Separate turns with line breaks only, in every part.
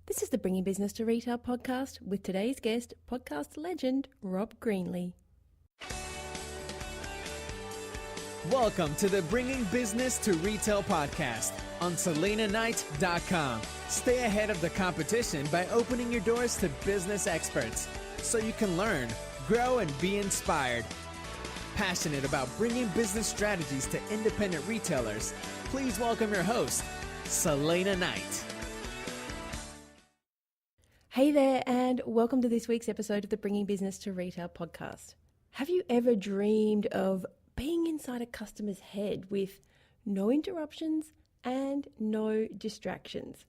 This is the Bringing Business to Retail podcast with today's guest, podcast legend, Rob Greenlee.
Welcome to the Bringing Business to Retail podcast on SelenaKnight.com. Stay ahead of the competition by opening your doors to business experts so you can learn, grow, and be inspired. Passionate about bringing business strategies to independent retailers, please welcome your host, Selena Knight.
Hey there, and welcome to this week's episode of the Bringing Business to Retail podcast. Have you ever dreamed of being inside a customer's head with no interruptions and no distractions?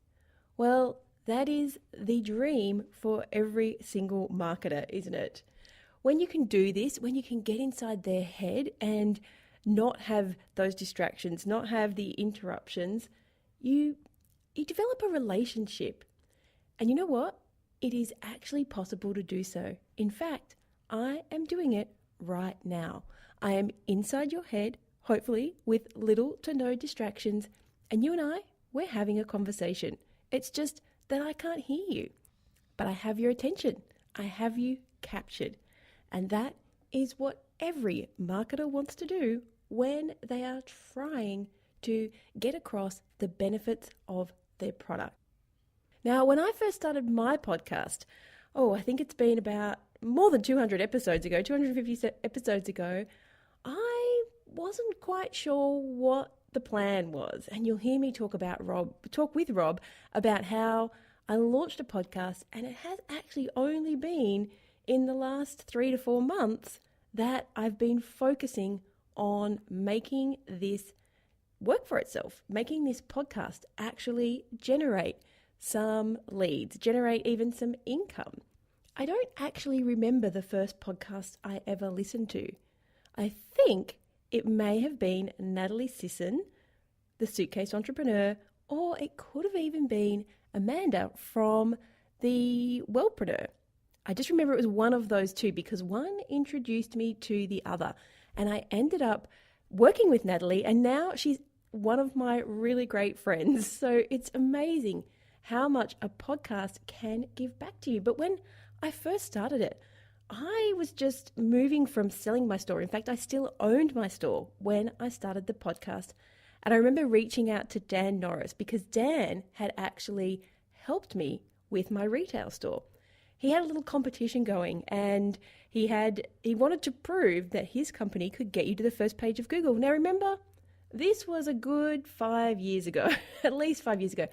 Well, that is the dream for every single marketer, isn't it? When you can do this, when you can get inside their head and not have those distractions, not have the interruptions, you develop a relationship. And you know what? It is actually possible to do so. In fact, I am doing it right now. I am inside your head, hopefully with little to no distractions, and you and we're having a conversation. It's just that I can't hear you, but I have your attention. I have you captured. And that is what every marketer wants to do when they are trying to get across the benefits of their product. Now, when I first started my podcast, I think it's been about more than 200 episodes ago, 250 episodes ago, I wasn't quite sure what the plan was. And you'll hear me talk with Rob about how I launched a podcast, and it has actually only been in the last 3 to 4 months that I've been focusing on making this work for itself, making this podcast actually generate some leads, generate even some income. I don't actually remember the first podcast I ever listened to. I think it may have been Natalie Sisson, the Suitcase Entrepreneur, or it could have even been Amanda from the Wellpreneur. I just remember it was one of those two because one introduced me to the other, and I ended up working with Natalie, and now she's one of my really great friends. So it's amazing how much a podcast can give back to you. But when I first started it, I was just moving from selling my store. In fact, I still owned my store when I started the podcast. And I remember reaching out to Dan Norris because Dan had actually helped me with my retail store. He had a little competition going, and he wanted to prove that his company could get you to the first page of Google. Now remember, this was a good 5 years ago, at least 5 years ago.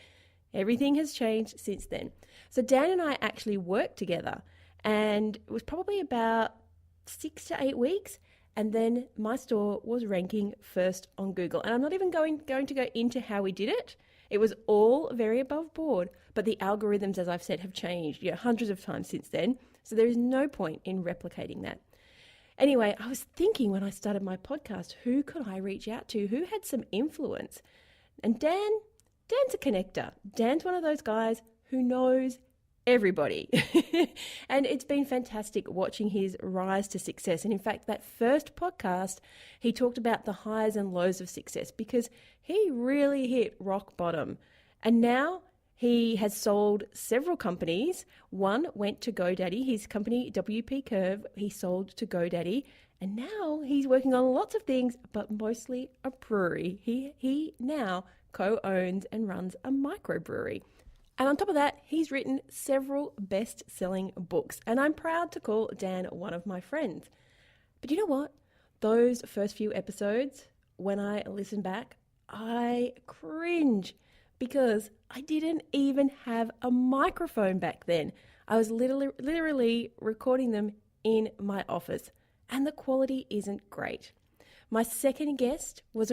Everything has changed since then. So Dan and I actually worked together, and it was probably about 6 to 8 weeks, and then my store was ranking first on Google. And I'm not even going to go into how we did it. It was all very above board, but the algorithms, as I've said, have changed hundreds of times since then. So there is no point in replicating that. Anyway, I was thinking when I started my podcast, who could I reach out to? Who had some influence? And Dan's a connector. Dan's one of those guys who knows everybody. And it's been fantastic watching his rise to success. And in fact, that first podcast, he talked about the highs and lows of success because he really hit rock bottom. And now he has sold several companies. One went to GoDaddy, his company WP Curve, he sold to GoDaddy. And now he's working on lots of things, but mostly a brewery. He now co-owns and runs a microbrewery. And on top of that, he's written several best-selling books. And I'm proud to call Dan one of my friends. But you know what? Those first few episodes, when I listen back, I cringe because I didn't even have a microphone back then. I was literally recording them in my office, and the quality isn't great. My second guest was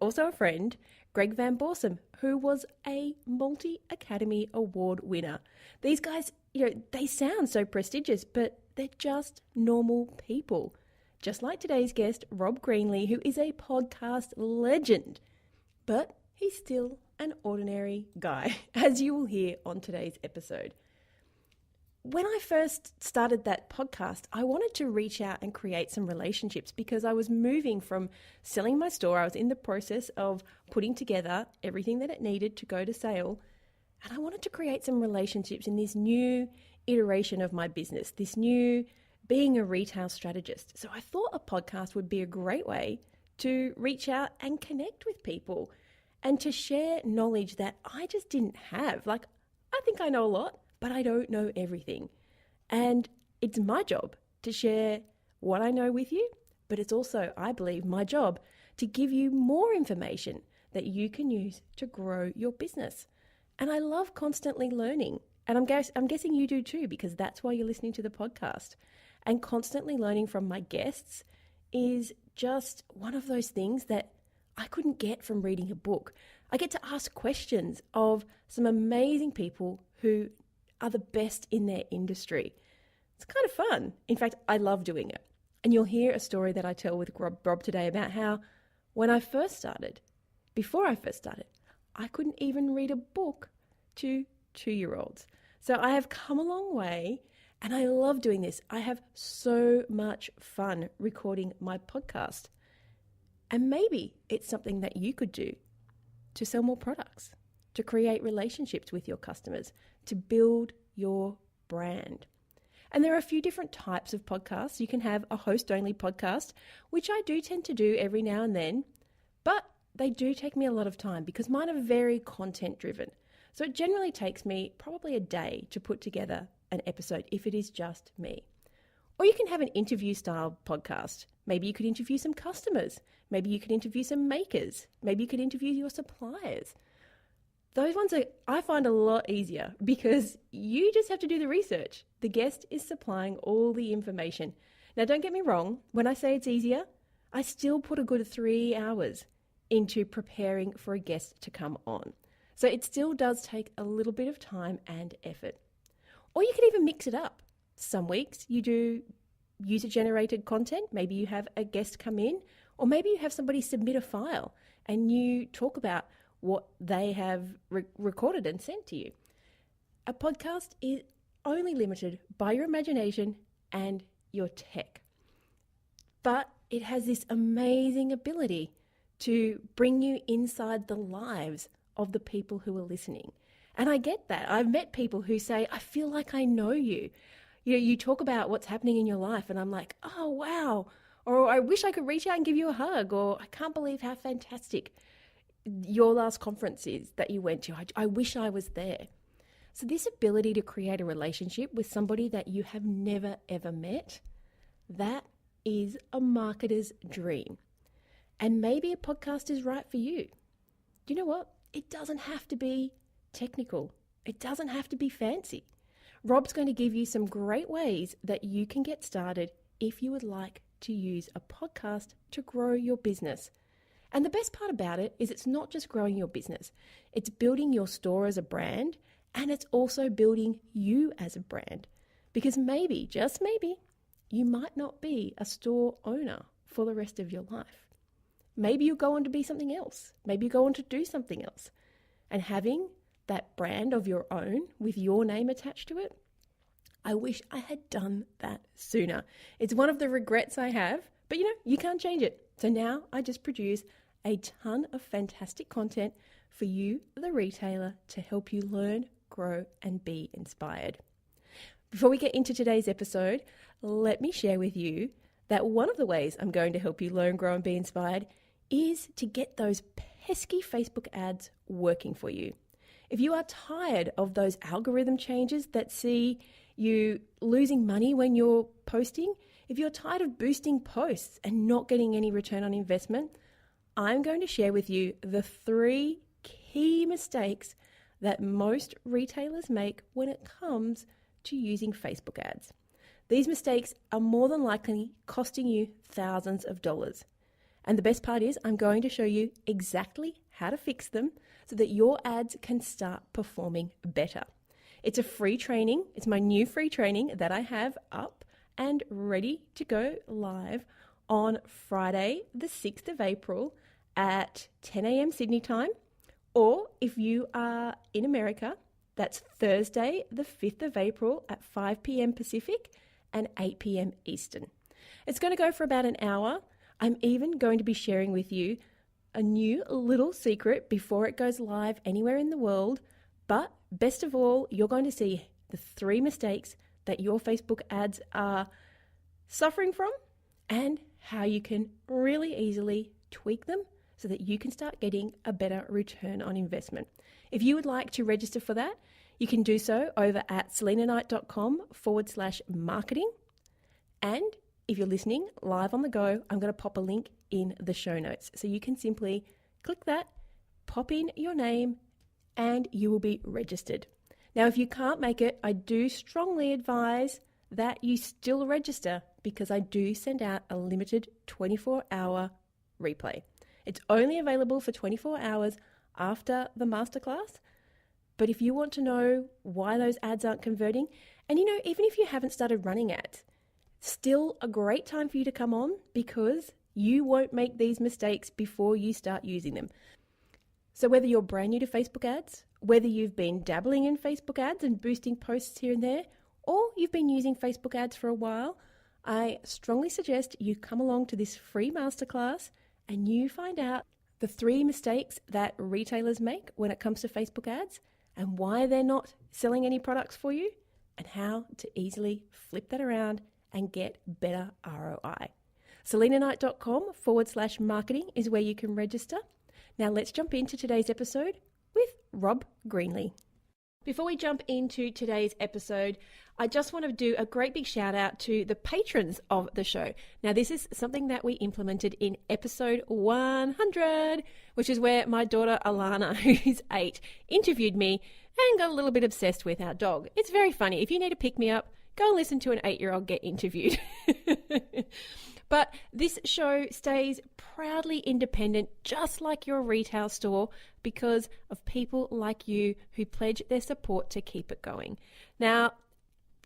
also a friend, Greg Van Borsum, who was a multi-Academy Award winner. These guys, they sound so prestigious, but they're just normal people. Just like today's guest, Rob Greenlee, who is a podcast legend, but he's still an ordinary guy, as you will hear on today's episode. When I first started that podcast, I wanted to reach out and create some relationships because I was moving from selling my store. I was in the process of putting together everything that it needed to go to sale. And I wanted to create some relationships in this new iteration of my business, this new being a retail strategist. So I thought a podcast would be a great way to reach out and connect with people and to share knowledge that I just didn't have. Like, I think I know a lot, but I don't know everything. And it's my job to share what I know with you, but it's also, I believe, my job to give you more information that you can use to grow your business. And I love constantly learning. And I'm guessing you do too, because that's why you're listening to the podcast. And constantly learning from my guests is just one of those things that I couldn't get from reading a book. I get to ask questions of some amazing people who are the best in their industry. It's kind of fun. In fact, I love doing it. And you'll hear a story that I tell with Rob today about how when I first started, before I first started, I couldn't even read a book to 2-year-olds. So I have come a long way and I love doing this. I have so much fun recording my podcast. And maybe it's something that you could do to sell more products, to create relationships with your customers, to build your brand. And there are a few different types of podcasts. You can have a host-only podcast, which I do tend to do every now and then, but they do take me a lot of time because mine are very content-driven. So it generally takes me probably a day to put together an episode if it is just me. Or you can have an interview-style podcast. Maybe you could interview some customers. Maybe you could interview some makers. Maybe you could interview your suppliers. Those ones I find a lot easier because you just have to do the research. The guest is supplying all the information. Now, don't get me wrong. When I say it's easier, I still put a good 3 hours into preparing for a guest to come on. So it still does take a little bit of time and effort. Or you can even mix it up. Some weeks you do user-generated content. Maybe you have a guest come in, or maybe you have somebody submit a file and you talk about what they have recorded and sent to you. A podcast is only limited by your imagination and your tech. But it has this amazing ability to bring you inside the lives of the people who are listening. And I get that. I've met people who say, I feel like I know you. You know, you talk about what's happening in your life and I'm like, oh, wow. Or I wish I could reach out and give you a hug. Or I can't believe how fantastic your last conference is that you went to. I wish I was there. So this ability to create a relationship with somebody that you have never, ever met, that is a marketer's dream. And maybe a podcast is right for you. You know what? It doesn't have to be technical. It doesn't have to be fancy. Rob's going to give you some great ways that you can get started if you would like to use a podcast to grow your business. And the best part about it is it's not just growing your business. It's building your store as a brand, and it's also building you as a brand. Because maybe, just maybe, you might not be a store owner for the rest of your life. Maybe you go on to be something else. Maybe you go on to do something else. And having that brand of your own with your name attached to it, I wish I had done that sooner. It's one of the regrets I have, but you can't change it. So now I just produce a ton of fantastic content for you, the retailer, to help you learn, grow, and be inspired. Before we get into today's episode, let me share with you that one of the ways I'm going to help you learn, grow, and be inspired is to get those pesky Facebook ads working for you. If you are tired of those algorithm changes that see you losing money when you're posting, if you're tired of boosting posts and not getting any return on investment, I'm going to share with you the 3 key mistakes that most retailers make when it comes to using Facebook ads. These mistakes are more than likely costing you thousands of dollars. And the best part is I'm going to show you exactly how to fix them so that your ads can start performing better. It's a free training. It's my new free training that I have up and ready to go live on Friday, the 6th of April at 10 a.m. Sydney time. Or if you are in America, that's Thursday, the 5th of April at 5 p.m. Pacific and 8 p.m. Eastern. It's going to go for about an hour. I'm even going to be sharing with you a new little secret before it goes live anywhere in the world. But best of all, you're going to see the 3 mistakes that your Facebook ads are suffering from and how you can really easily tweak them so that you can start getting a better return on investment. If you would like to register for that, you can do so over at selenaknight.com/marketing. And if you're listening live on the go, I'm going to pop a link in the show notes. So you can simply click that, pop in your name, and you will be registered. Now, if you can't make it, I do strongly advise that you still register because I do send out a limited 24-hour replay. It's only available for 24 hours after the masterclass. But if you want to know why those ads aren't converting, and even if you haven't started running ads, still a great time for you to come on because you won't make these mistakes before you start using them. So whether you're brand new to Facebook ads, whether you've been dabbling in Facebook ads and boosting posts here and there, or you've been using Facebook ads for a while, I strongly suggest you come along to this free masterclass and you find out the 3 mistakes that retailers make when it comes to Facebook ads and why they're not selling any products for you and how to easily flip that around and get better ROI. selenaknight.com/marketing is where you can register. Now let's jump into today's episode with Rob Greenlee. Before we jump into today's episode, I just want to do a great big shout out to the patrons of the show. Now, this is something that we implemented in episode 100, which is where my daughter Alana, who's 8, interviewed me and got a little bit obsessed with our dog. It's very funny. If you need to pick me up, go and listen to an 8-year-old get interviewed. But this show stays proudly independent, just like your retail store, because of people like you who pledge their support to keep it going. Now,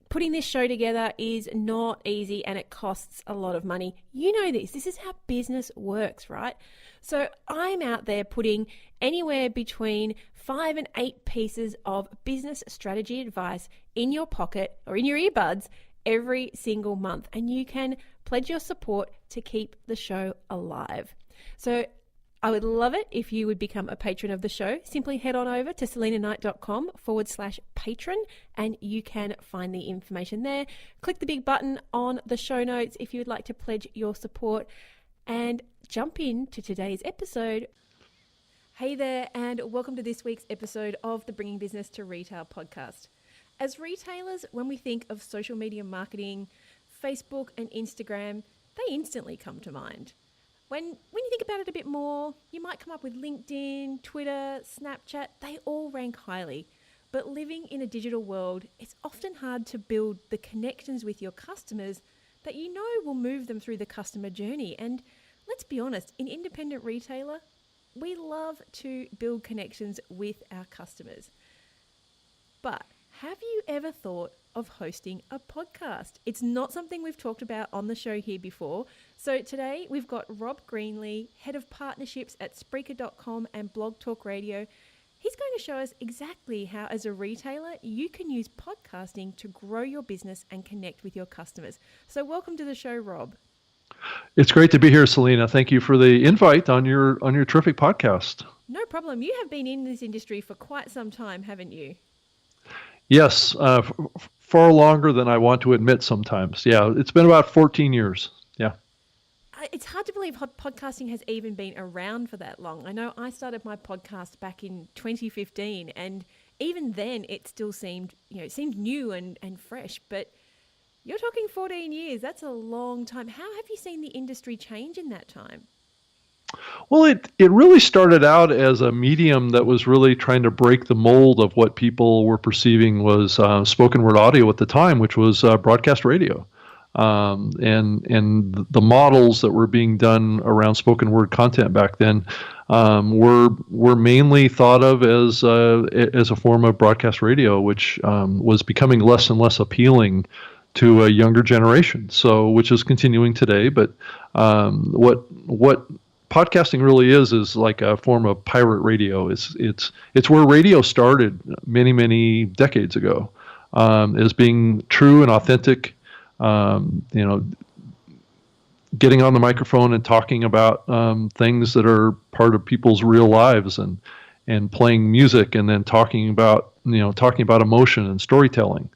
putting this show together is not easy and it costs a lot of money. You know this. This is how business works, right? So I'm out there putting anywhere between 5 and 8 pieces of business strategy advice in your pocket or in your earbuds every single month, and you can pledge your support to keep the show alive. So I would love it if you would become a patron of the show. Simply head on over to selenaknight.com/patron and you can find the information there. Click the big button on the show notes if you would like to pledge your support and jump into today's episode. Hey there, and welcome to this week's episode of the Bringing Business to Retail podcast. As retailers, when we think of social media marketing, Facebook and Instagram, they instantly come to mind. When you think about it a bit more, you might come up with LinkedIn, Twitter, Snapchat, they all rank highly. But living in a digital world, it's often hard to build the connections with your customers that you know will move them through the customer journey. And let's be honest, in independent retailer, we love to build connections with our customers. But have you ever thought of hosting a podcast? It's not something we've talked about on the show here before. So today we've got Rob Greenlee, Head of Partnerships at Spreaker.com and Blog Talk Radio. He's going to show us exactly how, as a retailer, you can use podcasting to grow your business and connect with your customers. So welcome to the show, Rob.
It's great to be here, Selena. Thank you for the invite on your terrific podcast.
No problem. You have been in this industry for quite some time, haven't you?
Yes, far longer than I want to admit sometimes. Yeah, it's been about 14 years. Yeah.
It's hard to believe podcasting has even been around for that long. I know I started my podcast back in 2015, and even then it still seemed new and fresh. But you're talking 14 years. That's a long time. How have you seen the industry change in that time?
Well, it really started out as a medium that was really trying to break the mold of what people were perceiving was spoken word audio at the time, which was broadcast radio. And the models that were being done around spoken word content back then were mainly thought of as a form of broadcast radio, which was becoming less and less appealing to a younger generation. So, which is continuing today. But what podcasting really is like a form of pirate radio. It's where radio started many decades ago, as being true and authentic. Getting on the microphone and talking about things that are part of people's real lives, and playing music, and then talking about talking about emotion and storytelling,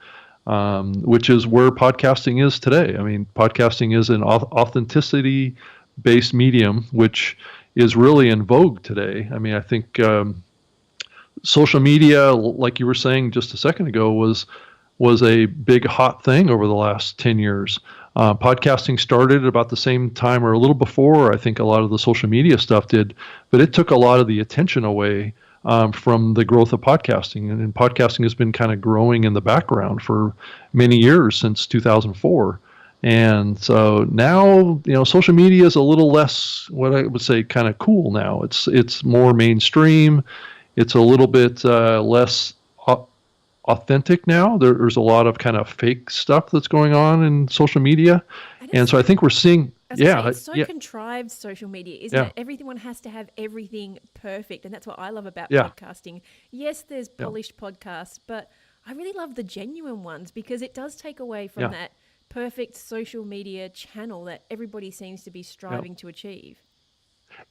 which is where podcasting is today. I mean, podcasting is an authenticity-based medium, which is really in vogue today. I mean, I think social media, like you were saying just a second ago, was a big hot thing over the last 10 years. Podcasting started at about the same time or a little before, I think, a lot of the social media stuff did, but it took a lot of the attention away from the growth of podcasting. And podcasting has been kind of growing in the background for many years, since 2004. And so now, social media is a little less, what I would say, kind of cool now. It's more mainstream. It's a little bit less authentic now. There's a lot of kind of fake stuff that's going on in social media. And so I think we're seeing,
it's so contrived, social media, isn't it? Everyone has to have everything perfect. And that's what I love about podcasting. Yes, there's polished podcasts, but I really love the genuine ones, because it does take away from that perfect social media channel that everybody seems to be striving to achieve.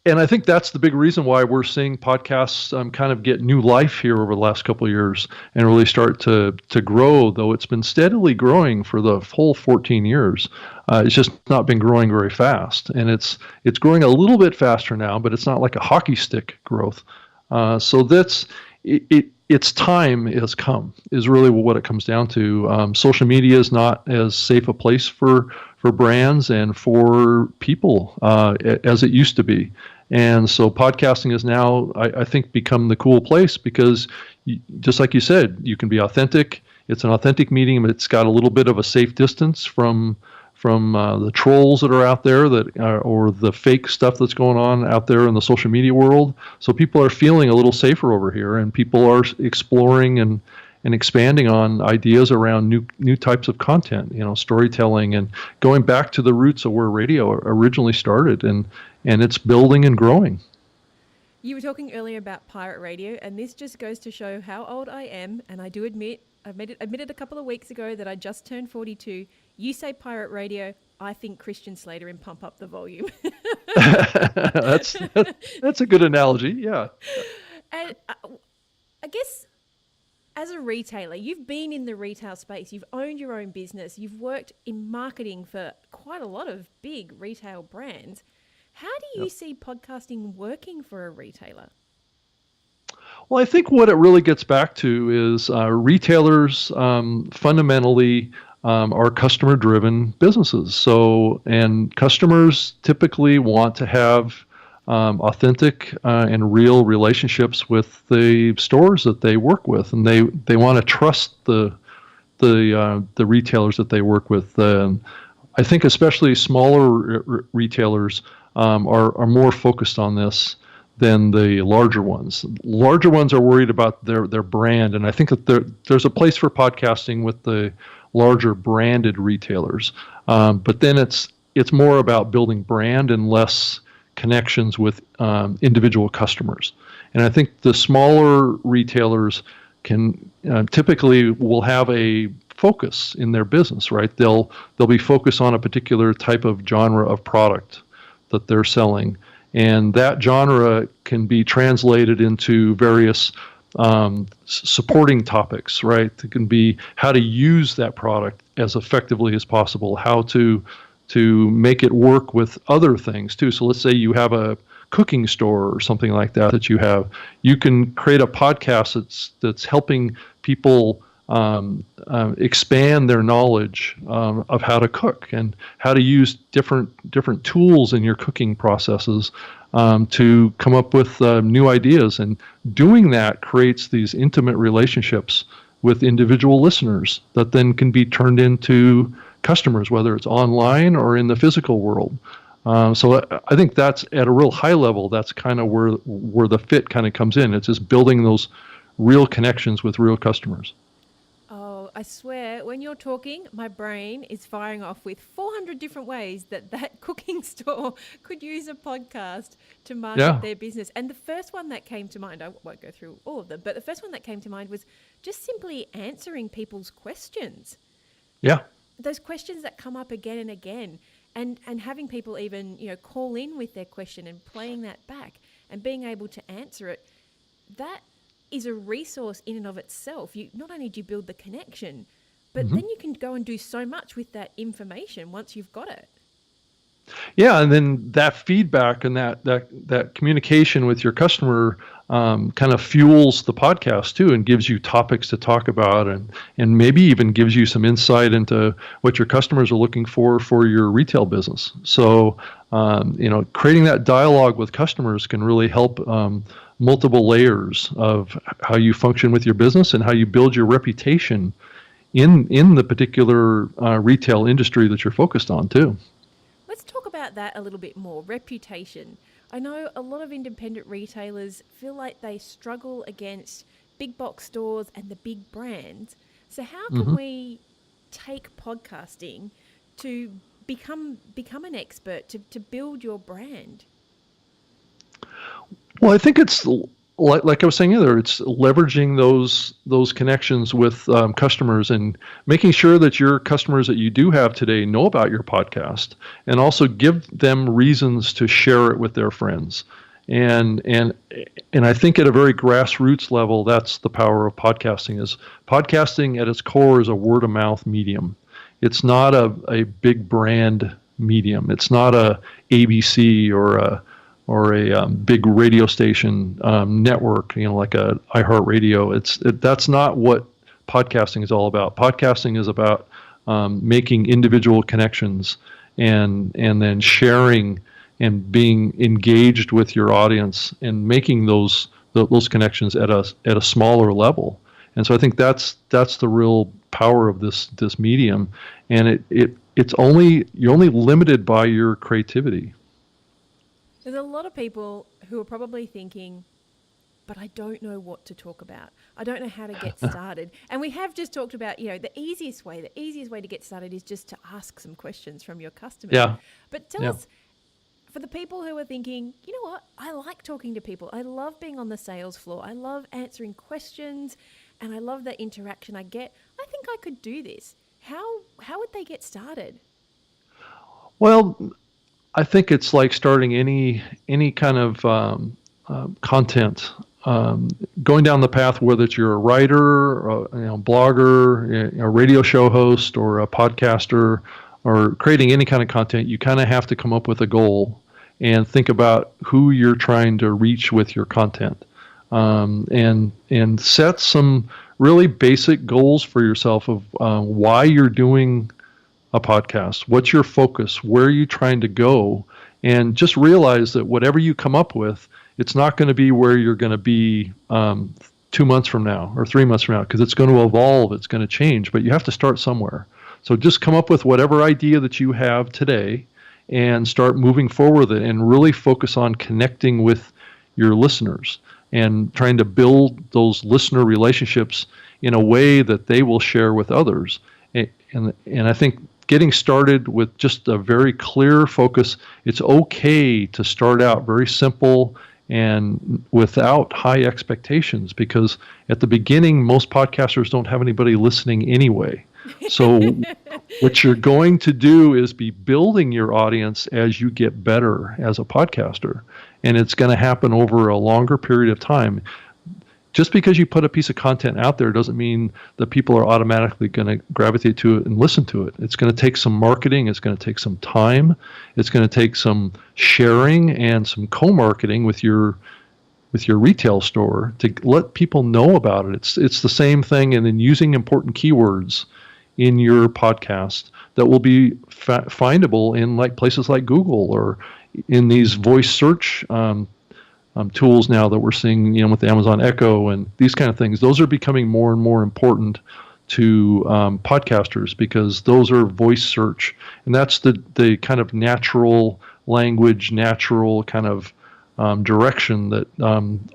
And I think that's the big reason why we're seeing podcasts kind of get new life here over the last couple of years and really start to grow, though it's been steadily growing for the full 14 years. It's just not been growing very fast. And it's growing a little bit faster now, but it's not like a hockey stick growth. So its time has come, is really what it comes down to. Social media is not as safe a place for brands and for people as it used to be. And so podcasting is now, I think, become the cool place, because just like you said, you can be authentic. It's an authentic medium. It's got a little bit of a safe distance from the trolls that are out there, or the fake stuff that's going on out there in the social media world. So people are feeling a little safer over here, and people are exploring and expanding on ideas around new types of content, storytelling, and going back to the roots of where radio originally started, and it's building and growing.
You were talking earlier about pirate radio, and this just goes to show how old I am. And I do admitted a couple of weeks ago that I just turned 42. You say pirate radio, I think Christian Slater and Pump Up the Volume.
That's a good analogy, yeah.
And I guess, as a retailer, you've been in the retail space, you've owned your own business, you've worked in marketing for quite a lot of big retail brands. How do you see podcasting working for a retailer?
Well, I think what it really gets back to is retailers fundamentally are customer-driven businesses. So, and customers typically want to have authentic and real relationships with the stores that they work with, and they want to trust the retailers that they work with. I think especially smaller retailers are more focused on this than the larger ones. Larger ones are worried about their brand, and I think that there's a place for podcasting with the larger branded retailers. But then it's more about building brand and less connections with individual customers. And I think the smaller retailers can typically will have a focus in their business, right? They'll be focused on a particular type of genre of product that they're selling. And that genre can be translated into various supporting topics, right? It can be how to use that product as effectively as possible, how to make it work with other things too. So let's say you have a cooking store or something like that you can create a podcast that's helping people expand their knowledge of how to cook and how to use different tools in your cooking processes to come up with new ideas. And doing that creates these intimate relationships with individual listeners that then can be turned into customers, whether it's online or in the physical world. So I think that's at a real high level. That's kind of where the fit kind of comes in. It's just building those real connections with real customers.
I swear, when you're talking, my brain is firing off with 400 different ways that cooking store could use a podcast to market their business. And the first one that came to mind, I won't go through all of them, but the first one that came to mind was just simply answering people's questions.
Yeah.
Those questions that come up again and again, and having people even, call in with their question and playing that back and being able to answer it. That is a resource in and of itself. You not only do you build the connection, but
Mm-hmm.
then you can go and do so much with that information once you've got it.
Yeah, and then that feedback and that communication with your customer kind of fuels the podcast too, and gives you topics to talk about, and maybe even gives you some insight into what your customers are looking for your retail business. So, creating that dialogue with customers can really help multiple layers of how you function with your business and how you build your reputation in the particular retail industry that you're focused on too.
Let's talk about that a little bit more. Reputation. I know a lot of independent retailers feel like they struggle against big box stores and the big brands. So how can we take podcasting to become an expert, to build your brand?
Well, I think it's like I was saying earlier, it's leveraging those connections with customers and making sure that your customers that you do have today know about your podcast, and also give them reasons to share it with their friends. And I think at a very grassroots level, that's the power of podcasting. Is podcasting at its core is a word of mouth medium. It's not a big brand medium. It's not a ABC or a big radio station network, like a iHeartRadio. That's not what podcasting is all about. Podcasting is about making individual connections and then sharing and being engaged with your audience and making those connections at a smaller level. And so I think that's the real power of this medium. And you're only limited by your creativity.
There's a lot of people who are probably thinking, but I don't know what to talk about. I don't know how to get started. And we have just talked about, the easiest way to get started is just to ask some questions from your customers.
Yeah.
But tell us, for the people who are thinking, you know what, I like talking to people. I love being on the sales floor. I love answering questions, and I love the interaction I get. I think I could do this. How would they get started?
Well, I think it's like starting any kind of content, going down the path, whether it's you're a writer, or, blogger, a radio show host, or a podcaster, or creating any kind of content. You kind of have to come up with a goal and think about who you're trying to reach with your content, and set some really basic goals for yourself of why you're doing a podcast. What's your focus? Where are you trying to go? And just realize that whatever you come up with, it's not going to be where you're going to be 2 months from now or 3 months from now, because it's going to evolve, it's going to change, but you have to start somewhere. So just come up with whatever idea that you have today and start moving forward with it, and really focus on connecting with your listeners and trying to build those listener relationships in a way that they will share with others. And I think getting started with just a very clear focus, it's okay to start out very simple and without high expectations, because at the beginning, most podcasters don't have anybody listening anyway. So what you're going to do is be building your audience as you get better as a podcaster. And it's going to happen over a longer period of time. Just because you put a piece of content out there doesn't mean that people are automatically going to gravitate to it and listen to it. It's going to take some marketing. It's going to take some time. It's going to take some sharing and some co-marketing with your retail store to let people know about it. It's the same thing, and then using important keywords in your podcast that will be findable in like places like Google or in these voice search tools now that we're seeing, with the Amazon Echo and these kind of things. Those are becoming more and more important to podcasters, because those are voice search, and that's the kind of natural language, natural kind of direction that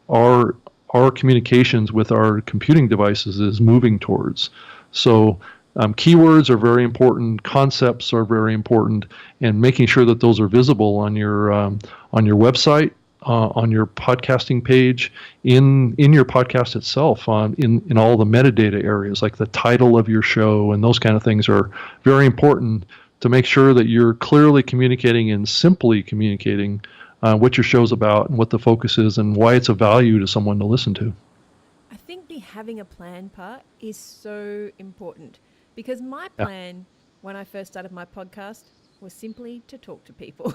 our communications with our computing devices is moving towards. So keywords are very important, concepts are very important, and making sure that those are visible on your website, on your podcasting page, in your podcast itself, in all the metadata areas like the title of your show, and those kind of things are very important to make sure that you're clearly communicating and simply communicating what your show's about and what the focus is and why it's of value to someone to listen to.
the having a plan part is so important, because my plan when I first started my podcast was simply to talk to people.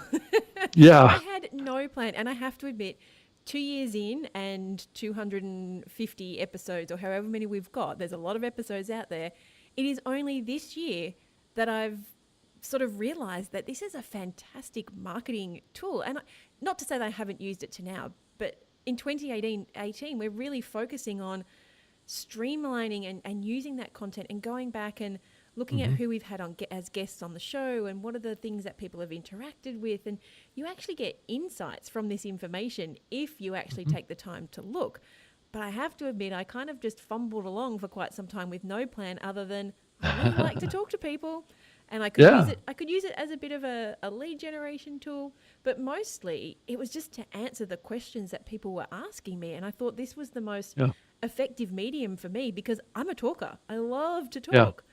Yeah.
I had no plan. And I have to admit, 2 years in and 250 episodes, or however many we've got, there's a lot of episodes out there. It is only this year that I've sort of realized that this is a fantastic marketing tool. And not to say that I haven't used it to now, but in 2018, we're really focusing on streamlining and using that content and going back and looking at who we've had on as guests on the show and what are the things that people have interacted with. And you actually get insights from this information if you actually take the time to look. But I have to admit, I kind of just fumbled along for quite some time with no plan other than I really like to talk to people. And I could use it as a bit of a lead generation tool, but mostly it was just to answer the questions that people were asking me. And I thought this was the most effective medium for me because I'm a talker. I love to talk.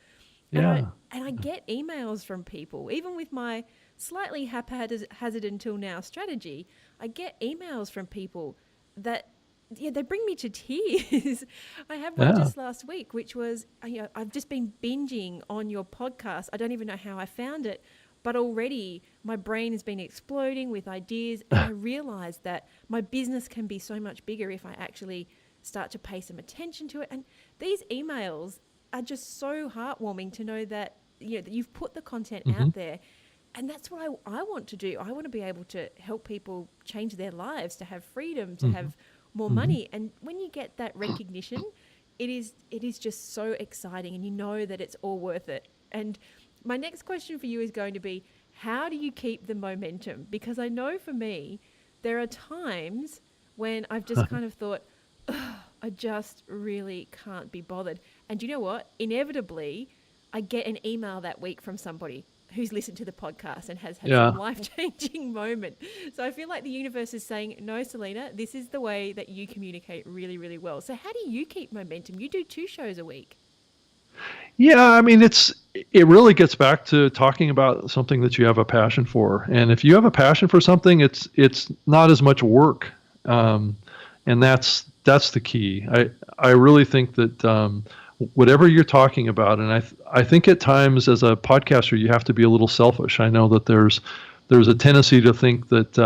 And I get emails from people, even with my slightly haphazard until now strategy. I get emails from people that, they bring me to tears. I had one just last week, which was, I've just been binging on your podcast. I don't even know how I found it, but already my brain has been exploding with ideas. And I realized that my business can be so much bigger if I actually start to pay some attention to it. And these emails are just so heartwarming to know that, that you've put the content out there. And that's what I want to do. I want to be able to help people change their lives, to have freedom, to have more money. And when you get that recognition, it is just so exciting, and you know that it's all worth it. And my next question for you is going to be, how do you keep the momentum? Because I know for me, there are times when I've just kind of thought, I just really can't be bothered. And you know what? Inevitably, I get an email that week from somebody who's listened to the podcast and has had some life-changing moment. So I feel like the universe is saying, no, Selena, this is the way that you communicate really, really well. So how do you keep momentum? You do 2 shows a week.
Yeah, I mean, it really gets back to talking about something that you have a passion for. And if you have a passion for something, it's not as much work. And that's the key. I really think that whatever you're talking about, and I think at times as a podcaster you have to be a little selfish. I know that there's a tendency to think that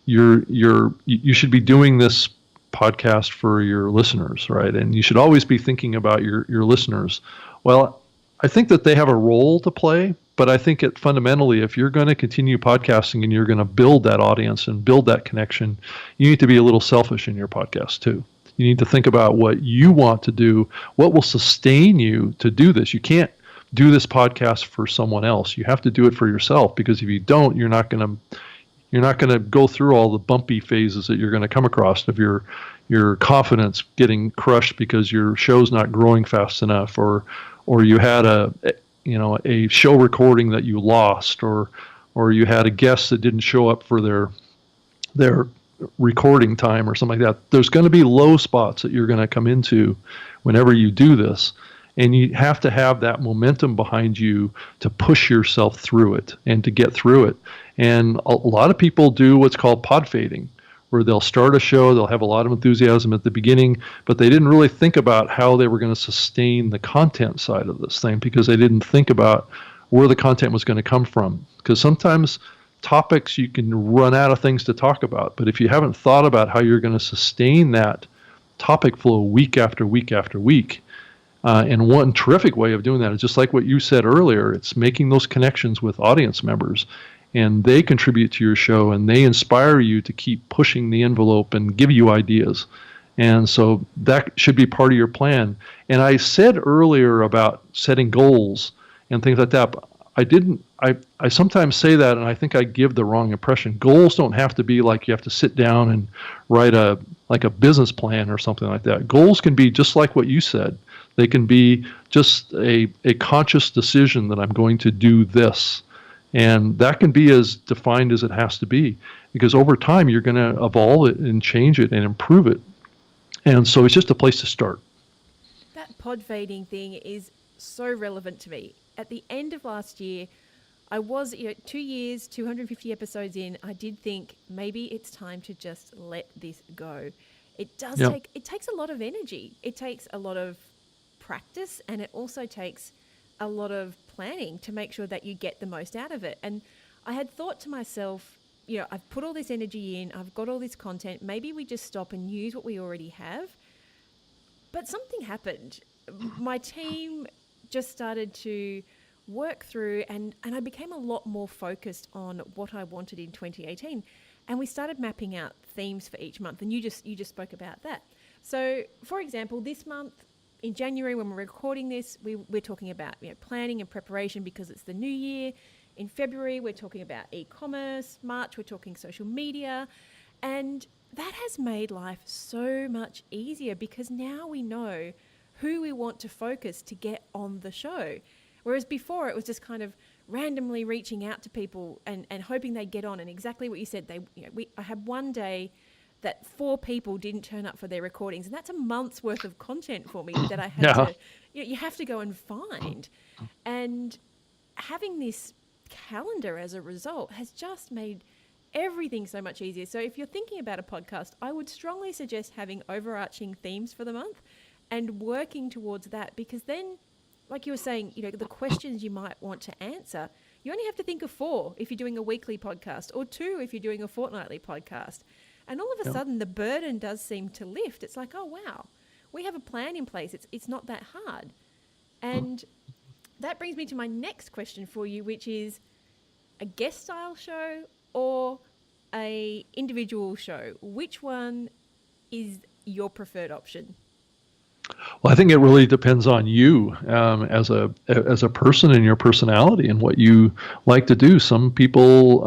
you should be doing this podcast for your listeners, right? And you should always be thinking about your listeners. Well, I think that they have a role to play, but I think fundamentally, if you're going to continue podcasting and you're going to build that audience and build that connection, you need to be a little selfish in your podcast too. You need to think about what you want to do, what will sustain you to do this. You can't do this podcast for someone else. You have to do it for yourself, because if you don't, you're not going to go through all the bumpy phases that you're going to come across of your confidence getting crushed because your show's not growing fast enough, or you had a show recording that you lost, or you had a guest that didn't show up for their recording time or something like that. There's going to be low spots that you're going to come into whenever you do this, and you have to have that momentum behind you to push yourself through it and to get through it. And a lot of people do what's called pod fading, where they'll start a show, they'll have a lot of enthusiasm at the beginning, but they didn't really think about how they were going to sustain the content side of this thing, because they didn't think about where the content was going to come from. Because sometimes topics, you can run out of things to talk about, but if you haven't thought about how you're going to sustain that topic flow week after week after week, and one terrific way of doing that is just like what you said earlier, it's making those connections with audience members, and they contribute to your show and they inspire you to keep pushing the envelope and give you ideas. And so that should be part of your plan. And I said earlier about setting goals and things like that, but I sometimes say that, and I think I give the wrong impression. Goals don't have to be like you have to sit down and write a business plan or something like that. Goals can be just like what you said. They can be just a conscious decision that I'm going to do this. And that can be as defined as it has to be, because over time you're going to evolve it and change it and improve it. And so it's just a place to start.
That pod fading thing is so relevant to me. At the end of last year, I was 2 years, 250 episodes in, I did think maybe it's time to just let this go. It does
Yep.
it takes a lot of energy. It takes a lot of practice, and it also takes a lot of planning to make sure that you get the most out of it. And I had thought to myself, I've put all this energy in, I've got all this content, maybe we just stop and use what we already have. But something happened. My team just started to work through, and I became a lot more focused on what I wanted in 2018. And we started mapping out themes for each month. And you just spoke about that. So, for example, this month, in January, when we're recording this, we're talking about planning and preparation because it's the new year. In February, we're talking about e-commerce. March, we're talking social media. And that has made life so much easier because now we know who we want to focus to get on the show. Whereas before, it was just kind of randomly reaching out to people and hoping they'd get on. And exactly what you said, I had one day that 4 people didn't turn up for their recordings. And that's a month's worth of content for me that I had to, you have to go and find. And having this calendar as a result has just made everything so much easier. So if you're thinking about a podcast, I would strongly suggest having overarching themes for the month and working towards that, because then, like you were saying, the questions you might want to answer, you only have to think of 4 if you're doing a weekly podcast, or 2 if you're doing a fortnightly podcast. And all of a sudden, the burden does seem to lift. It's like, oh, wow, we have a plan in place. It's not that hard. And that brings me to my next question for you, which is a guest style show or a individual show? Which one is your preferred option?
Well, I think it really depends on you as a person and your personality and what you like to do. Some people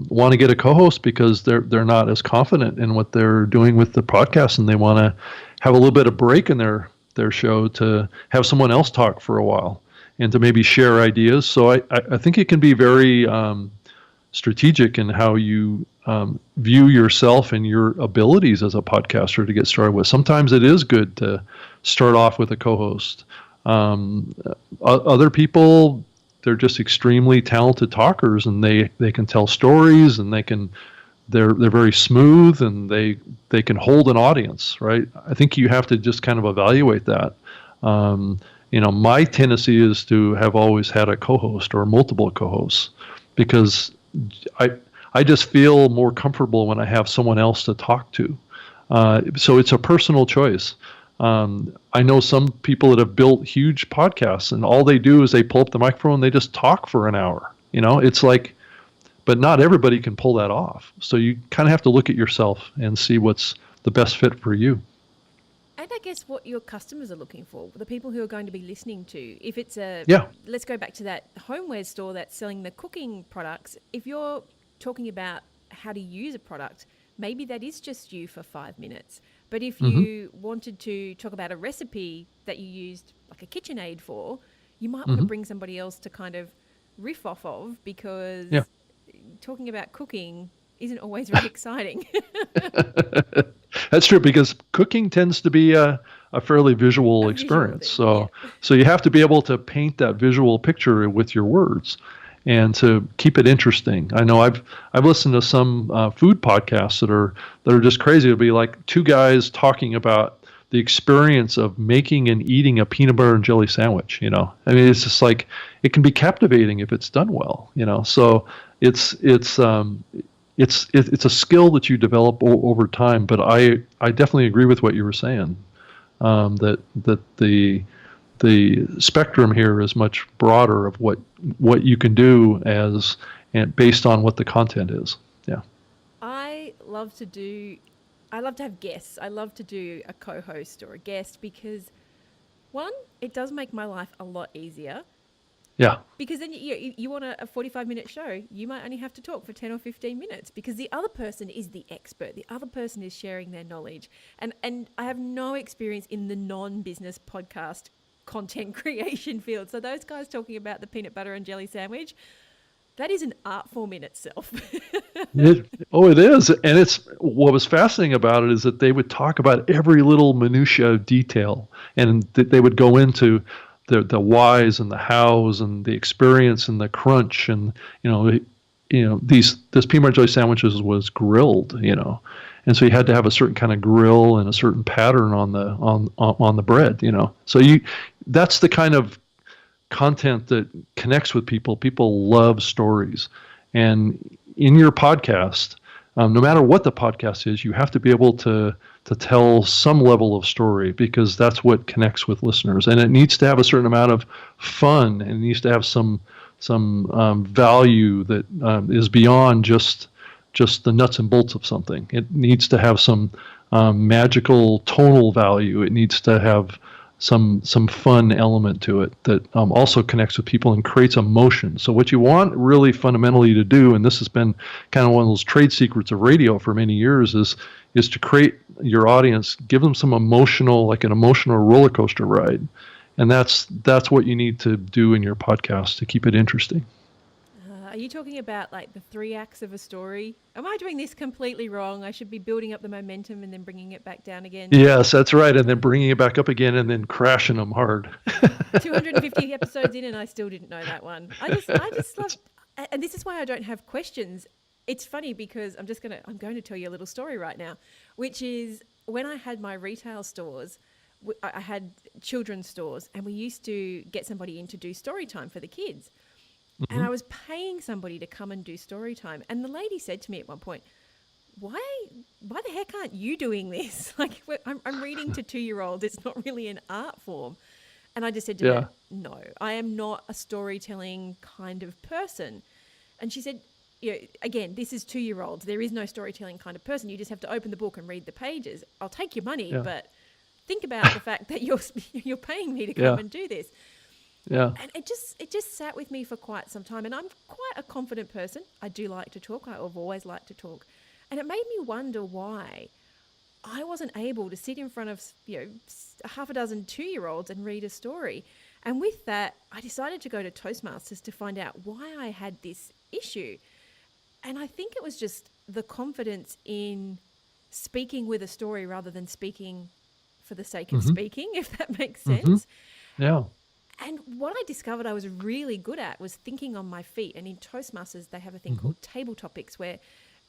want to get a co-host because they're not as confident in what they're doing with the podcast, and they want to have a little bit of break in their show to have someone else talk for a while and to maybe share ideas. So I think it can be very strategic in how you view yourself and your abilities as a podcaster to get started with. Sometimes it is good to start off with a co-host. Other people, they're just extremely talented talkers, and they can tell stories, and they're very smooth, and they can hold an audience, right? I think you have to just kind of evaluate that. My tendency is to have always had a co-host or multiple co-hosts, because I just feel more comfortable when I have someone else to talk to. So it's a personal choice. I know some people that have built huge podcasts, and all they do is they pull up the microphone and they just talk for an hour. It's like, but not everybody can pull that off. So you kind of have to look at yourself and see what's the best fit for you.
And I guess what your customers are looking for, the people who are going to be listening to. If it's let's go back to that homeware store that's selling the cooking products. If you're talking about how to use a product, maybe that is just you for 5 minutes. But if you wanted to talk about a recipe that you used like a KitchenAid for, you might want to bring somebody else to kind of riff off of, because talking about cooking isn't always very exciting.
That's true, because cooking tends to be a fairly visual experience. So you have to be able to paint that visual picture with your words and to keep it interesting. I know I've listened to some food podcasts that are just crazy. It'll be like 2 guys talking about the experience of making and eating a peanut butter and jelly sandwich. I mean, it's just like, it can be captivating if it's done well. So it's a skill that you develop over time. But I definitely agree with what you were saying, that the spectrum here is much broader of what you can do and based on what the content is. Yeah.
I love to have guests. I love to do a co-host or a guest because, one, it does make my life a lot easier.
Yeah.
Because then you want a 45-minute show, you might only have to talk for 10 or 15 minutes because the other person is the expert. The other person is sharing their knowledge. And I have no experience in the non-business podcast content creation field. So those guys talking about the peanut butter and jelly sandwich, that is an art form in itself.
It is. And what was fascinating about it is that they would talk about every little minutia detail, and they would go into the whys and the hows and the experience and the crunch, and this peanut butter jelly sandwiches was grilled, and so you had to have a certain kind of grill and a certain pattern on the bread. So that's the kind of content that connects with people. People love stories, and in your podcast, no matter what the podcast is, you have to be able to tell some level of story, because that's what connects with listeners. And it needs to have a certain amount of fun, and it needs to have some value that is beyond just the nuts and bolts of something. It needs to have some magical tonal value. It needs to have some fun element to it that also connects with people and creates emotion. So what you want really fundamentally to do, and this has been kind of one of those trade secrets of radio for many years, is to create your audience, give them some emotional roller coaster ride. And that's what you need to do in your podcast to keep it interesting.
Are you talking about like the 3 acts of a story? Am I doing this completely wrong? I should be building up the momentum and then bringing it back down again.
Yes, that's right. And then bringing it back up again and then crashing them hard.
250 episodes in and I still didn't know that one. I just love, and this is why I don't have questions. It's funny because I'm going to tell you a little story right now, which is when I had my retail stores, I had children's stores, and we used to get somebody in to do story time for the kids. Mm-hmm. And I was paying somebody to come and do story time. And the lady said to me at one point, why the heck aren't you doing this? Like, I'm reading to 2-year-olds. It's not really an art form. And I just said to her, no, I am not a storytelling kind of person. And she said, again, this is 2-year-olds. There is no storytelling kind of person. You just have to open the book and read the pages. I'll take your money, but think about the fact that you're paying me to come and do this.
Yeah.
And it just sat with me for quite some time. And I'm quite a confident person. I do like to talk. I've always liked to talk. And it made me wonder why I wasn't able to sit in front of, half a dozen 2-year-olds and read a story. And with that, I decided to go to Toastmasters to find out why I had this issue. And I think it was just the confidence in speaking with a story rather than speaking for the sake of speaking, if that makes sense.
Yeah.
And what I discovered I was really good at was thinking on my feet. And in Toastmasters, they have a thing called table topics, where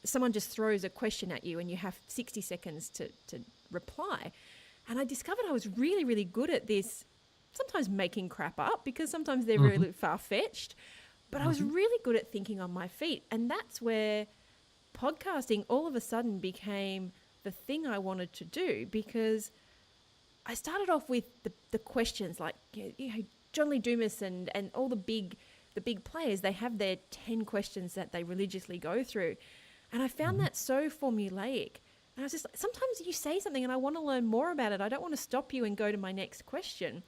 someone just throws a question at you and you have 60 seconds to reply. And I discovered I was really, really good at this, sometimes making crap up because sometimes they're really far-fetched. But I was really good at thinking on my feet. And that's where podcasting all of a sudden became the thing I wanted to do, because I started off with the questions like, John Lee Dumas and all the big players, they have their 10 questions that they religiously go through. And I found that so formulaic. And I was just like, sometimes you say something and I want to learn more about it. I don't want to stop you and go to my next question.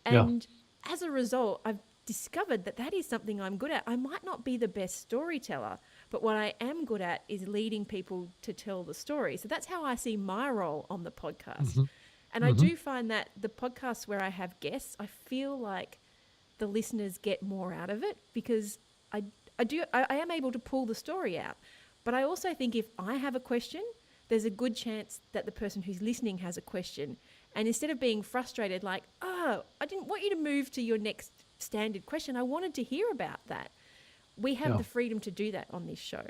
And as a result, I've discovered that is something I'm good at. I might not be the best storyteller, but what I am good at is leading people to tell the story. So that's how I see my role on the podcast. And I do find that the podcasts where I have guests, I feel like the listeners get more out of it, because I am able to pull the story out. But I also think if I have a question, there's a good chance that the person who's listening has a question. And instead of being frustrated, like, oh, I didn't want you to move to your next standard question, I wanted to hear about that. We have the freedom to do that on this show.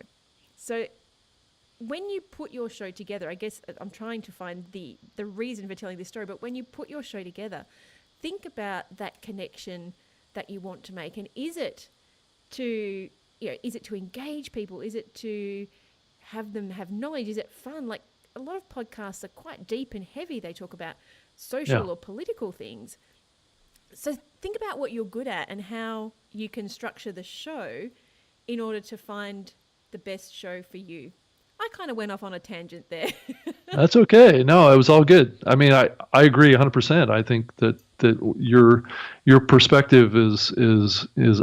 So when you put your show together, I guess I'm trying to find the reason for telling this story, but when you put your show together, think about that connection that you want to make. And is it to engage people? Is it to have them have knowledge? Is it fun? Like, a lot of podcasts are quite deep and heavy. They talk about social or political things. So think about what you're good at and how you can structure the show in order to find the best show for you. I kind of went off on a tangent there.
That's okay. No, it was all good. I mean, I agree 100%. I think that your perspective is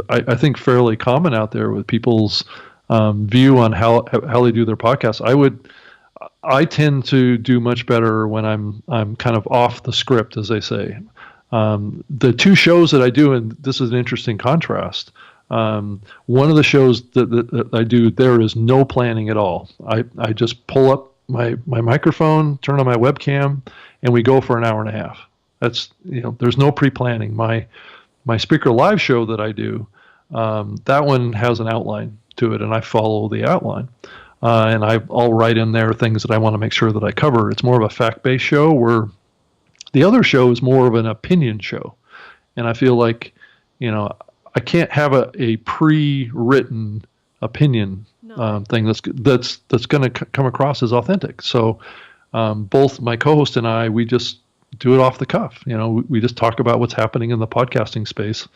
I think fairly common out there with people's view on how they do their podcasts. I tend to do much better when I'm kind of off the script, as they say. The 2 shows that I do, and this is an interesting contrast. One of the shows that I do, there is no planning at all. I just pull up my microphone, turn on my webcam, and we go for an hour and a half. That's, there's no pre-planning. My Speaker Live show that I do, that one has an outline to it, and I follow the outline. and I'll write in there things that I want to make sure that I cover. It's more of a fact-based show, where the other show is more of an opinion show. And I feel like, I can't have a pre-written opinion thing that's going to come across as authentic. So both my co-host and I, we just do it off the cuff. We just talk about what's happening in the podcasting space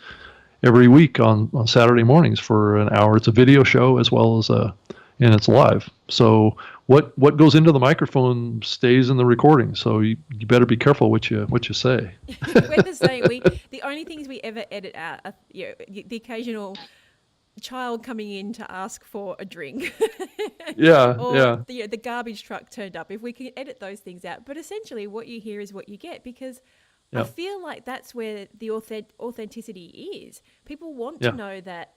every week on Saturday mornings for an hour. It's a video show as well as and it's live. So what goes into the microphone stays in the recording. So you better be careful what you say.
We're the same. The only things we ever edit out are the occasional child coming in to ask for a drink. Or the garbage truck turned up. If we can edit those things out. But essentially what you hear is what you get, because I feel like that's where the authenticity is. People want to know that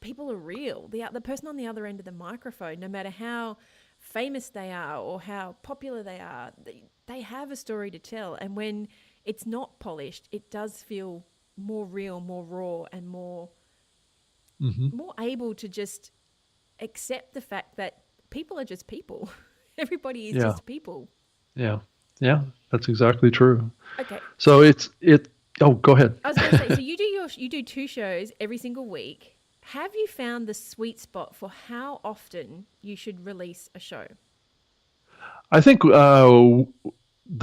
people are real. The person on the other end of the microphone, no matter how famous they are or how popular they are, they have a story to tell. And when it's not polished, it does feel more real, more raw, and more able to just accept the fact that people are just people. Everybody is just people. Yeah,
that's exactly true.
Okay.
So go ahead.
I was going to say, so you do 2 shows every single week. Have you found the sweet spot for how often you should release a show?
I think the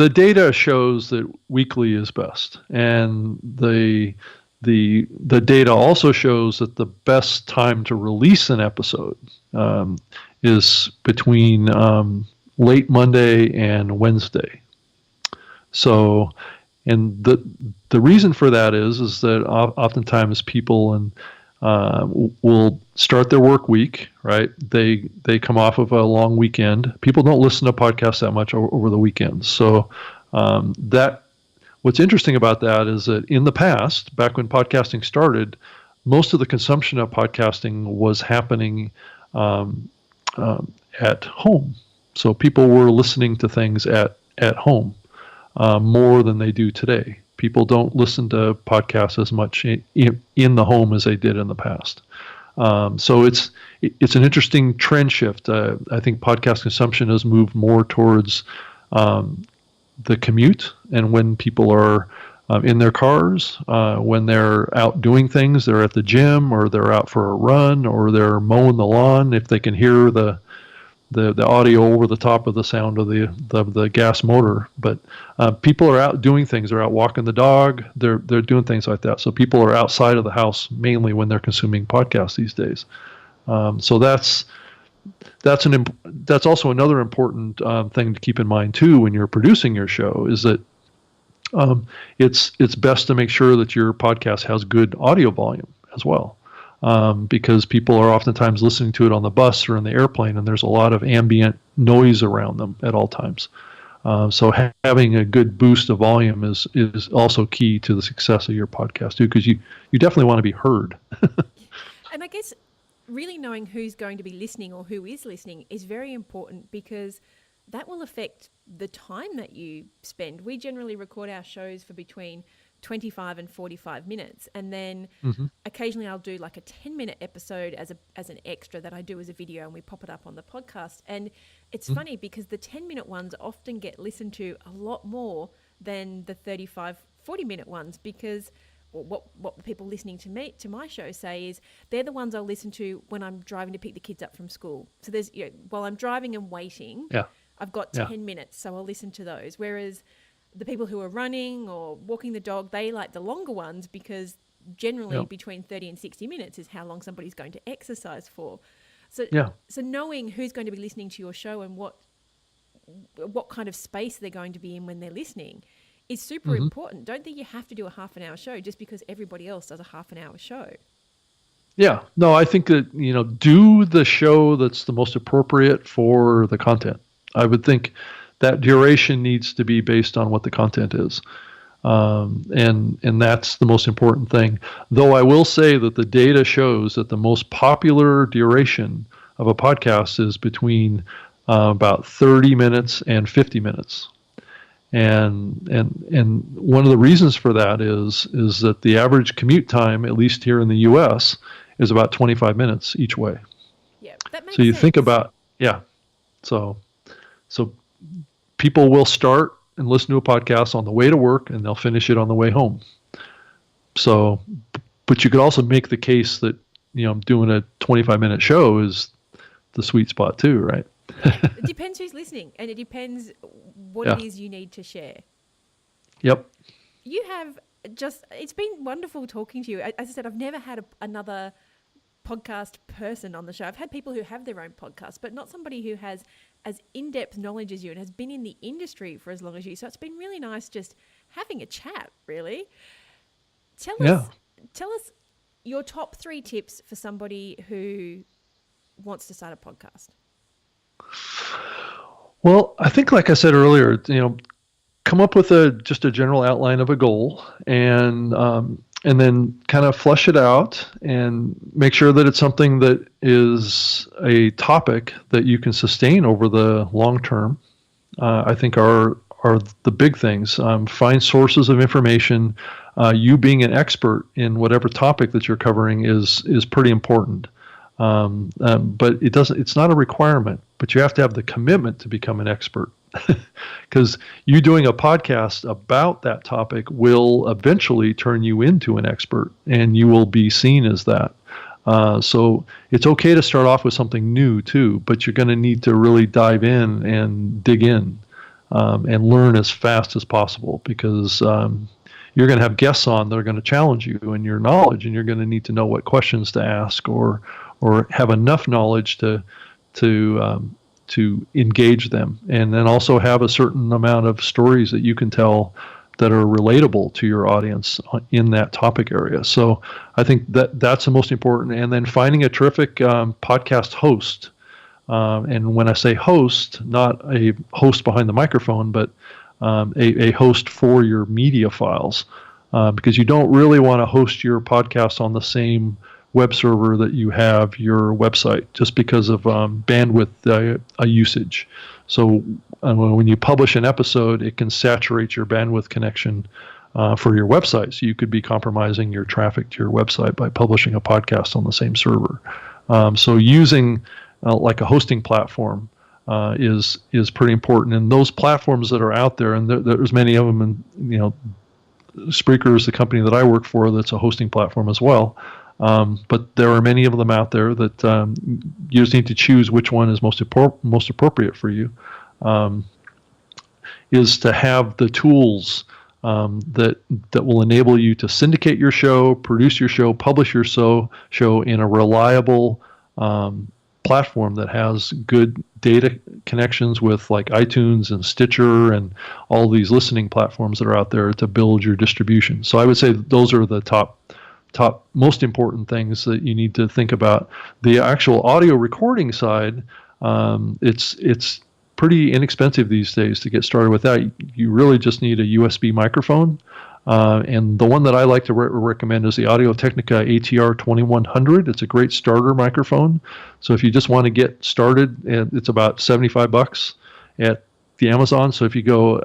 data shows that weekly is best, and the data also shows that the best time to release an episode is between late Monday and Wednesday. So, and the reason for that is that oftentimes people will start their work week, right? They come off of a long weekend. People don't listen to podcasts that much over the weekends. So what's interesting about that is that in the past, back when podcasting started, most of the consumption of podcasting was happening at home. So people were listening to things at home more than they do today. People don't listen to podcasts as much in the home as they did in the past. So it's an interesting trend shift. I think podcast consumption has moved more towards the commute, and when people are in their cars, when they're out doing things, they're at the gym, or they're out for a run, or they're mowing the lawn. If they can hear the audio over the top of the sound of the gas motor, but people are out doing things. They're out walking the dog. They're doing things like that. So people are outside of the house mainly when they're consuming podcasts these days. So that's also another important thing to keep in mind too when you're producing your show, is that it's best to make sure that your podcast has good audio volume as well. Because people are oftentimes listening to it on the bus or in the airplane, and there's a lot of ambient noise around them at all times. So having a good boost of volume is also key to the success of your podcast too, because you definitely want to be heard.
And I guess really knowing who's going to be listening or who is listening is very important, because that will affect the time that you spend. We generally record our shows for between 25 and 45 minutes, and then occasionally I'll do like a 10-minute episode as an extra that I do as a video, and we pop it up on the podcast. And it's funny because the 10-minute ones often get listened to a lot more than the 35-40-minute ones, because what the people listening to my show say is they're the ones I'll listen to when I'm driving to pick the kids up from school. So there's while I'm driving and waiting, I've got 10 minutes, so I'll listen to those. Whereas the people who are running or walking the dog, they like the longer ones, because generally between 30 and 60 minutes is how long somebody's going to exercise for. So knowing who's going to be listening to your show and what kind of space they're going to be in when they're listening is super important. Don't think you have to do a half an hour show just because everybody else does a half an hour show.
Yeah, no, I think that, do the show that's the most appropriate for the content. I would think that duration needs to be based on what the content is. And that's the most important thing. Though I will say that the data shows that the most popular duration of a podcast is between about 30 minutes and 50 minutes. And one of the reasons for that is that the average commute time, at least here in the U.S., is about 25 minutes each way.
Yeah, that makes
sense. So you think about Yeah. So so people will start and listen to a podcast on the way to work, and they'll finish it on the way home. So, but you could also make the case that, doing a 25-minute show is the sweet spot too, right?
It depends who's listening, and it depends what it is you need to share.
Yep.
You have it's been wonderful talking to you. As I said, I've never had another podcast person on the show. I've had people who have their own podcast, but not somebody who has as in-depth knowledge as you and has been in the industry for as long as you. So it's been really nice just having a chat, really. Tell us your top 3 tips for somebody who wants to start a podcast.
Well, I think, like I said earlier, come up with just a general outline of a goal, and then kind of flesh it out and make sure that it's something that is a topic that you can sustain over the long term. I think are the big things. Find sources of information. You being an expert in whatever topic that you're covering is pretty important. But it's not a requirement, but you have to have the commitment to become an expert. Because you doing a podcast about that topic will eventually turn you into an expert, and you will be seen as that. So it's okay to start off with something new too, but you're going to need to really dive in and dig in, and learn as fast as possible, because you're going to have guests on that are going to challenge you in your knowledge, and you're going to need to know what questions to ask, or have enough knowledge to engage them, and then also have a certain amount of stories that you can tell that are relatable to your audience in that topic area. So I think that's the most important. And then finding a terrific podcast host. And when I say host, not a host behind the microphone, but a host for your media files, because you don't really want to host your podcast on the same web server that you have your website, just because of bandwidth usage. So when you publish an episode, it can saturate your bandwidth connection for your website. So you could be compromising your traffic to your website by publishing a podcast on the same server. So using like a hosting platform is pretty important. And those platforms that are out there, and there's many of them, and Spreaker is the company that I work for that's a hosting platform as well. But there are many of them out there that you just need to choose which one is most appropriate for you. Is to have the tools that will enable you to syndicate your show, produce your show, publish your show in a reliable platform that has good data connections with like iTunes and Stitcher and all these listening platforms that are out there to build your distribution. So I would say those are the top most important things that you need to think about. The actual audio recording side, it's pretty inexpensive these days to get started with that. You really just need a USB microphone. And the one that I like to recommend is the Audio-Technica ATR 2100. It's a great starter microphone. So if you just want to get started, it's about $75 at the Amazon. So if you go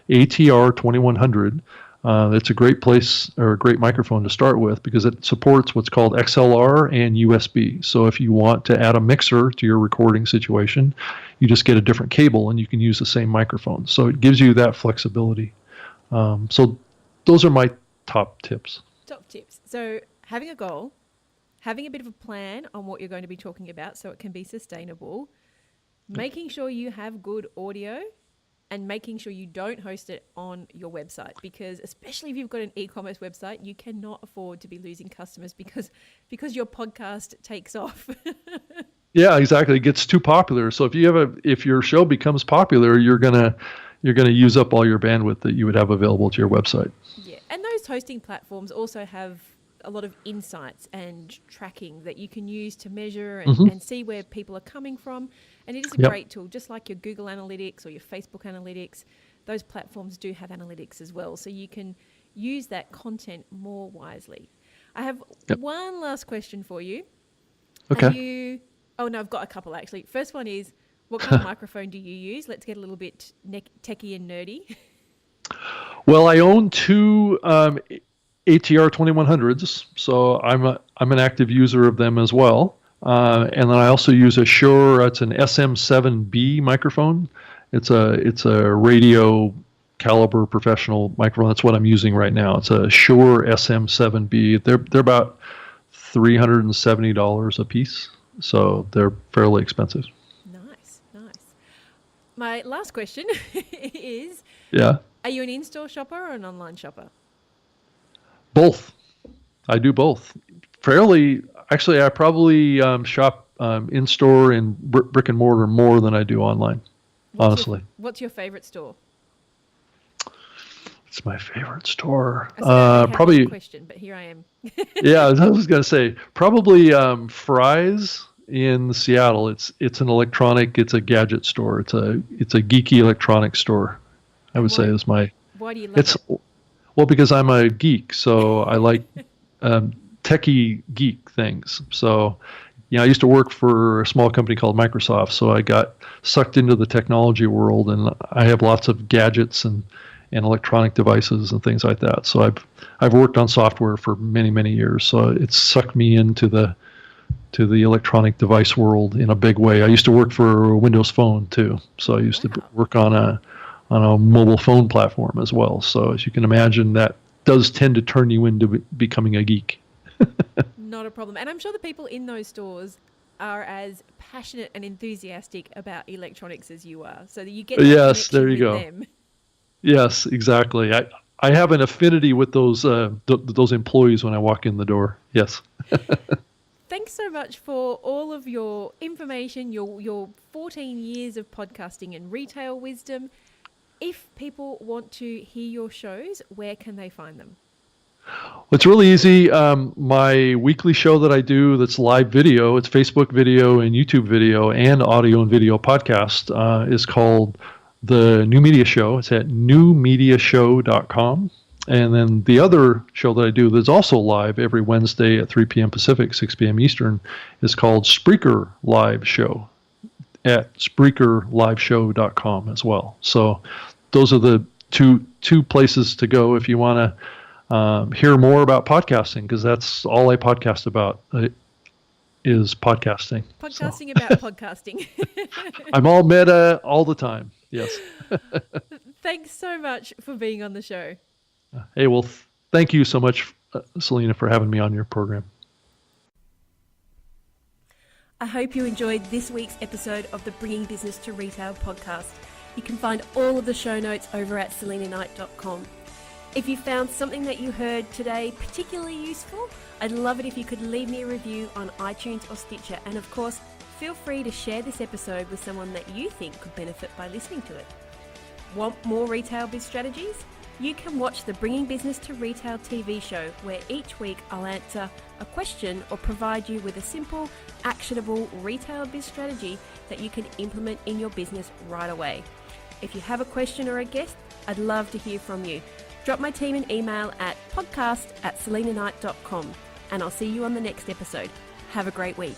ATR 2100, it's a great place, or a great microphone to start with, because it supports what's called XLR and USB. So if you want to add a mixer to your recording situation, you just get a different cable and you can use the same microphone. So it gives you that flexibility. So those are my top tips.
Top tips. So having a goal, having a bit of a plan on what you're going to be talking about so it can be sustainable, making sure you have good audio, and making sure you don't host it on your website, because especially if you've got an e-commerce website, you cannot afford to be losing customers because your podcast takes off.
Yeah, exactly. It gets too popular. So if your show becomes popular, you're gonna use up all your bandwidth that you would have available to your website.
Yeah, and those hosting platforms also have a lot of insights and tracking that you can use to measure and see where people are coming from. And it is a great tool, just like your Google Analytics or your Facebook Analytics. Those platforms do have analytics as well, so you can use that content more wisely. I have one last question for you.
Okay.
I've got a couple actually. First one is, what kind of microphone do you use? Let's get a little bit techie and nerdy.
Well, I own two ATR 2100s, so I'm an active user of them as well. And then I also use a Shure. It's an SM7B microphone. It's a radio caliber professional microphone. That's what I'm using right now. It's a Shure SM7B. They're about $370 a piece, so they're fairly expensive.
Nice. My last question is:
Yeah.
Are you an in-store shopper or an online shopper?
Both. I do both. Actually, I probably shop in-store and brick and mortar more than I do online, honestly.
What's your favorite store?
It's my favorite store.
I said I don't have
Probably.
this question, but here I am.
Yeah, I was going to say probably Fry's in Seattle. It's an it's a gadget store. It's a geeky electronics store. I would say is my.
Why do you love it?
Well, because I'm a geek, so I like techie geek things. So, I used to work for a small company called Microsoft, so I got sucked into the technology world, and I have lots of gadgets and electronic devices and things like that. So I've worked on software for many, many years. So it's sucked me into the electronic device world in a big way. I used to work for Windows Phone too. So I used to work on a mobile phone platform as well. So as you can imagine, that does tend to turn you into becoming a geek.
Not a problem. And I'm sure the people in those stores are as passionate and enthusiastic about electronics as you are. So that you get that connection
there you
with
go.
them.
Yes, exactly. I have an affinity with those employees when I walk in the door. Yes.
Thanks so much for all of your information, your 14 years of podcasting and retail wisdom. If people want to hear your shows, where can they find them?
It's really easy. My weekly show that I do that's live video, it's Facebook video and YouTube video and audio and video podcast, is called The New Media Show. It's at newmediashow.com. And then the other show that I do that's also live every Wednesday at 3 p.m. Pacific, 6 p.m. Eastern is called Spreaker Live Show at SpreakerLiveShow.com as well. So those are the two places to go if you want to hear more about podcasting, because that's all I podcast about is podcasting.
Podcasting about podcasting.
I'm all meta all the time. Yes.
Thanks so much for being on the show.
Hey, well, thank you so much, Selena, for having me on your program.
I hope you enjoyed this week's episode of the Bringing Business to Retail podcast. You can find all of the show notes over at selenaknight.com. If you found something that you heard today particularly useful, I'd love it if you could leave me a review on iTunes or Stitcher. And of course, feel free to share this episode with someone that you think could benefit by listening to it. Want more retail biz strategies? You can watch the Bringing Business to Retail TV show, where each week I'll answer a question or provide you with a simple, actionable retail biz strategy that you can implement in your business right away. If you have a question or a guest, I'd love to hear from you. Drop my team an email at podcast@selenaknight.com, and I'll see you on the next episode. Have a great week.